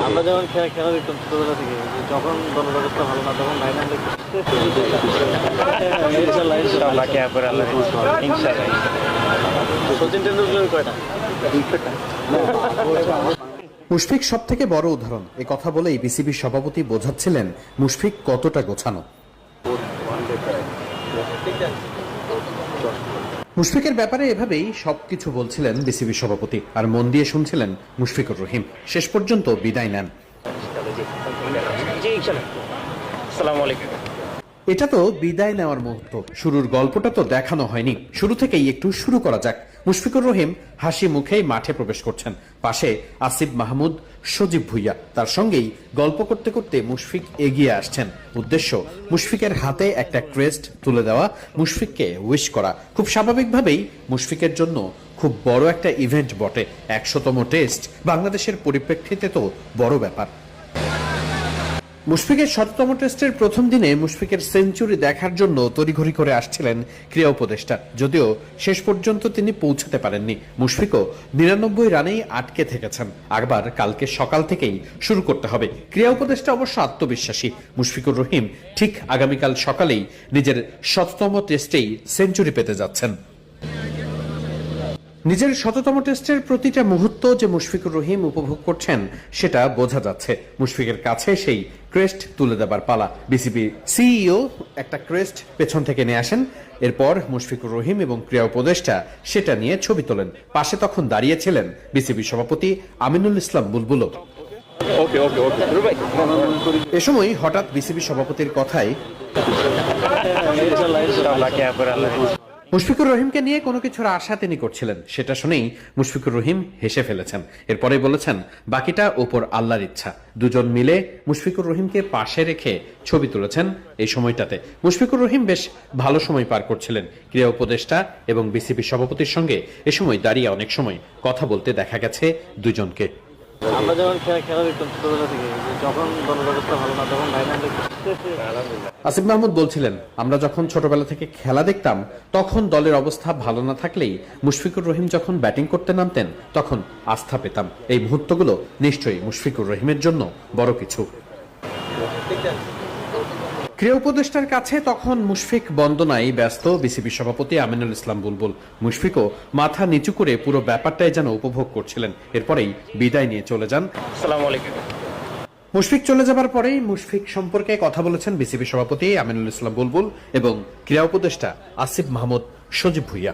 আমরা যেমন খেলা দেখতাম ছোটবেলা থেকে, যখন দলের অবস্থা ভালো না তখন সচিন টেন্ডুলকার কয়টা? মুশফিক সব থেকে বড় উদাহরণ। এ কথা বলেই বিসিবি সভাপতি বোঝাচ্ছিলেন মুশফিক কতটা গোছানো। মুশফিকের ব্যাপারে এভাবেই সবকিছু বলছিলেন বিসিবি সভাপতি, আর মন দিয়ে শুনছিলেন মুশফিকুর রহিম। শেষ পর্যন্ত বিদায় নেন। এটা তো বিদায় নেওয়ার মুহূর্ত, শুরুর গল্পটা তো দেখানো হয়নি। শুরু থেকেই একটু শুরু করা যাক। মুশফিকুর রহিম হাসি মুখেই মাঠে প্রবেশ করছেন। পাশে আসিফ মাহমুদ, সজীব ভুইয়া, তার সঙ্গেই গল্প করতে করতে মুশফিক এগিয়ে আসছেন। উদ্দেশ্য মুশফিকের হাতে একটা ক্রেস্ট তুলে দেওয়া, মুশফিককে উইশ করা। খুব স্বাভাবিকভাবেই মুশফিকের জন্য খুব বড় একটা ইভেন্ট বটে। ১০০তম টেস্ট বাংলাদেশের পরিপ্রেক্ষিতে তো বড় ব্যাপার। মুশফিকের ১০০তম টেস্টের প্রথম দিনে মুশফিকের সেঞ্চুরি দেখার জন্য তড়িঘড়ি করে আসছিলেন ক্রীড়া উপদেষ্টা। যদিও শেষ পর্যন্ত তিনি পৌঁছাতে পারেননি। মুশফিকও ৯৯ রানেই আটকে থেকেছেন। আবার কালকে সকাল থেকেই শুরু করতে হবে। ক্রীড়া উপদেষ্টা অবশ্য আত্মবিশ্বাসী, মুশফিকুর রহিম ঠিক আগামীকাল সকালেই নিজের ১০০তম টেস্টেই সেঞ্চুরি পেতে যাচ্ছেন। নিজের ১০০তম টেস্টের প্রতিটা মুহূর্ত যে মুশফিকুর রহিম উপভোগ করছেন সেটা বোঝা যাচ্ছে। মুশফিকের কাছে সেই ক্রেস্ট তুলে দেবার পালা। বিসিবি সিইও একটা ক্রেস্ট পেছন থেকে নিয়ে আসেন। এরপর মুশফিকুর রহিম এবং ক্রীড়া উপদেষ্টা সেটা নিয়ে ছবি তোলেন। পাশে তখন দাঁড়িয়েছিলেন বিসিবি সভাপতি আমিনুল ইসলাম বুলবুলও। এ সময় হঠাৎ বিসিবি সভাপতির কথায় মুশফিকুর রহিমকে নিয়ে কোনো কিছুর আশা তিনি করছিলেন। সেটা শুনেই মুশফিকুর রহিম হেসে ফেলেছেন। এরপরে বলেছেন, বাকিটা ওপর আল্লাহর ইচ্ছা। দুজন মিলে মুশফিকুর রহিমকে পাশে রেখে ছবি তুলেছেন। এই সময়টাতে মুশফিকুর রহিম বেশ ভালো সময় পার করছিলেন। ক্রীড়া উপদেষ্টা এবং বিসিবি সভাপতির সঙ্গে এ সময় দাঁড়িয়ে অনেক সময় কথা বলতে দেখা গেছে দুজনকে। আমরা যেমন খেলা দেখতাম ছোটবেলা থেকে, যখন দলের অবস্থা ভালো না তখন আসিফ মাহমুদ বলছিলেন, আমরা যখন ছোটবেলা থেকে খেলা দেখতাম তখন দলের অবস্থা ভালো না থাকলেই মুশফিকুর রহিম যখন ব্যাটিং করতে নামতেন তখন আস্থা পেতাম। এই মুহূর্তগুলো নিশ্চয়ই মুশফিকুর রহিমের জন্য বড় কিছু। ক্রীড়া উপদেষ্টার কাছে তখন মুশফিক বন্দনায় ব্যস্ত বিসিবি সভাপতি আমিনুল ইসলাম বুলবুল। মুশফিকও মাথা নিচু করে পুরো ব্যাপারটাই যেন উপভোগ করছিলেন। এরপরেই বিদায় নিয়ে চলে যান। মুশফিক চলে যাবার পরেই মুশফিক সম্পর্কে কথা বলেছেন বিসিবি সভাপতি আমিনুল ইসলাম বুলবুল এবং ক্রীড়া উপদেষ্টা আসিফ মাহমুদ, সজীব ভুইয়া।